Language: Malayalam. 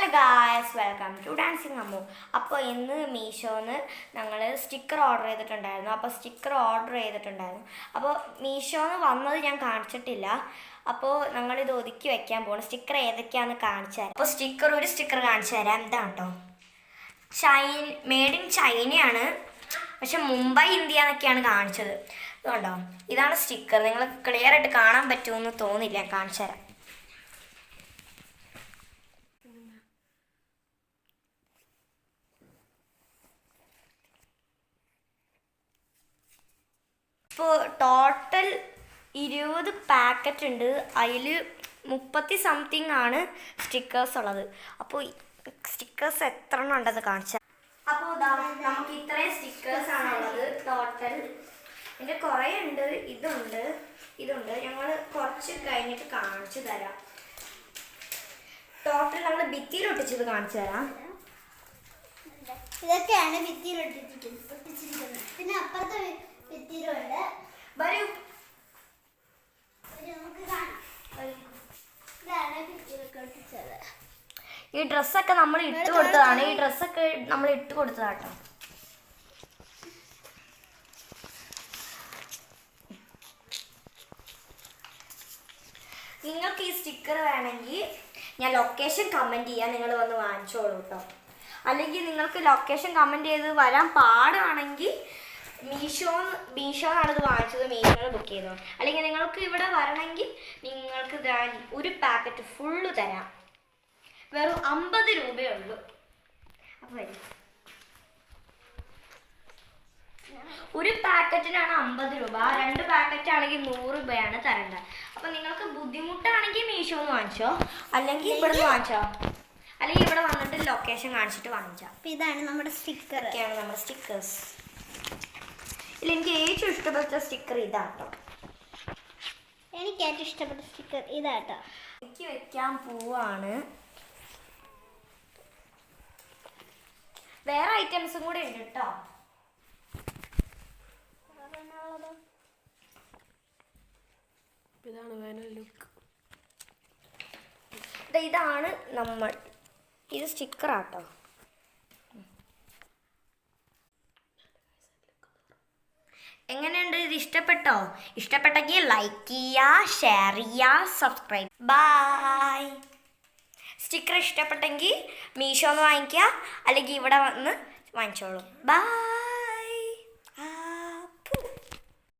Hello guys, welcome to dancing Ammu. അപ്പോൾ ഇന്ന് മീഷോന്ന് ഞങ്ങൾ സ്റ്റിക്കർ ഓർഡർ ചെയ്തിട്ടുണ്ടായിരുന്നു. അപ്പോൾ മീഷോന്ന് വന്നത് ഞാൻ കാണിച്ചിട്ടില്ല. അപ്പോൾ ഞങ്ങളിത് ഒതുക്കി വെക്കാൻ പോകണം. സ്റ്റിക്കർ ഏതൊക്കെയാണെന്ന് കാണിച്ചു തരാം. അപ്പോൾ ഒരു സ്റ്റിക്കർ കാണിച്ചു തരാം. ഇതാണ് കേട്ടോ, മെയ്ഡ് ഇൻ ചൈനയാണ്, പക്ഷെ മുംബൈ ഇന്ത്യ എന്നൊക്കെയാണ് കാണിച്ചത്. ഇതുകൊണ്ടോ, ഇതാണ് സ്റ്റിക്കർ. നിങ്ങൾ ക്ലിയർ ആയിട്ട് കാണാൻ പറ്റുമെന്ന് തോന്നില്ല, കാണിച്ചു തരാം. ഇപ്പോൾ ടോട്ടൽ 20 പാക്കറ്റ് ഉണ്ട്. അതിൽ 30 സംതിങ് ആണ് സ്റ്റിക്കേഴ്സ് ഉള്ളത്. അപ്പോൾ സ്റ്റിക്കേഴ്സ് എത്ര എണ്ണം ഉണ്ടെന്ന് കാണിച്ചാൽ, അപ്പോൾ നമുക്ക് ഇത്രയും സ്റ്റിക്കേഴ്സ് ആണുള്ളത് ടോട്ടൽ. ഇതിൻ്റെ കുറേ ഉണ്ട്. ഇതുണ്ട് ഞങ്ങൾ കുറച്ച് കഴിഞ്ഞിട്ട് കാണിച്ചു തരാം. ടോട്ടൽ നമ്മൾ ഭിത്തിയിൽ ഒട്ടിച്ചത് കാണിച്ചു തരാം. ഇതൊക്കെയാണ് ഭിത്തിയിൽ ഒട്ടിച്ചിരിക്കുന്നത്. പിന്നെ അപ്പുറത്തെ ഭിത്തിയിലുണ്ട്. വരൂ, നമുക്ക് കാണാം. ഇതാണ് ഭിത്തിയിലൊക്കെ ഒട്ടിച്ചത്. ഈ ഡ്രസ്സൊക്കെ നമ്മൾ ഇട്ട് കൊടുത്തതാണ്. കേട്ടോ. നിങ്ങൾക്ക് ഈ സ്റ്റിക്കർ വേണമെങ്കിൽ ഞാൻ ലൊക്കേഷൻ കമൻറ്റ് ചെയ്യാം, നിങ്ങൾ വന്ന് വാങ്ങിച്ചോളൂ കേട്ടോ. അല്ലെങ്കിൽ നിങ്ങൾക്ക് ലൊക്കേഷൻ കമൻറ്റ് ചെയ്ത് വരാൻ പാടാണെങ്കിൽ മീഷോന്നാണ് ഇത് വാങ്ങിച്ചത്, മീഷോയിൽ ബുക്ക് ചെയ്തോ. അല്ലെങ്കിൽ നിങ്ങൾക്ക് ഇവിടെ വരണമെങ്കിൽ നിങ്ങൾക്ക് ഒരു പാക്കറ്റ് ഫുള്ള് തരാം. വെറും 50 രൂപയേ ഉള്ളൂ. അപ്പോൾ വരും, ഒരു പാക്കറ്റിനാണ് 50 രൂപ. 2 പാക്കറ്റ് ആണെങ്കിൽ 100 രൂപയാണ് തരേണ്ടത്. അപ്പോൾ നിങ്ങൾക്ക് ബുദ്ധിമുട്ടാണെങ്കിൽ മീഷോന്ന് വാങ്ങിച്ചോ, അല്ലെങ്കിൽ ഇവിടെ നിന്ന് വാങ്ങിച്ചോ, അല്ലെങ്കിൽ ഇവിടെ വന്നിട്ട് ലൊക്കേഷൻ കാണിച്ചിട്ട് വാങ്ങിച്ചോ. അപ്പോൾ ഇതാണ് നമ്മുടെ സ്റ്റിക്കർ. ഒക്കെയാണ് നമ്മുടെ സ്റ്റിക്കേഴ്സ്. ഇതിൽ എനിക്ക് ഏറ്റവും ഇഷ്ടപ്പെട്ട സ്റ്റിക്കർ ഇതാട്ടോ. എനിക്ക് ഏറ്റവും ഇഷ്ടപ്പെട്ട സ്റ്റിക്കർ ഇതാട്ടോ. എനിക്ക് വെക്കാൻ പോവാണ്. വേറെ ഐറ്റംസും കൂടെ ഉണ്ട് കേട്ടോ. ഇതാണ് ഇത് സ്റ്റിക്കറാട്ടോ. എങ്ങനെയുണ്ട്? ഇത് ഇഷ്ടപ്പെട്ടെങ്കിൽ ലൈക്ക് ചെയ്യുക, ഷെയർ ചെയ്യുക, സബ്സ്ക്രൈബ്. ബൈ. സ്റ്റിക്കർ ഇഷ്ടപ്പെട്ടെങ്കിൽ മീഷോന്ന് വാങ്ങിക്കുക, അല്ലെങ്കിൽ ഇവിടെ വന്ന് വാങ്ങിച്ചോളൂ. ബൈ.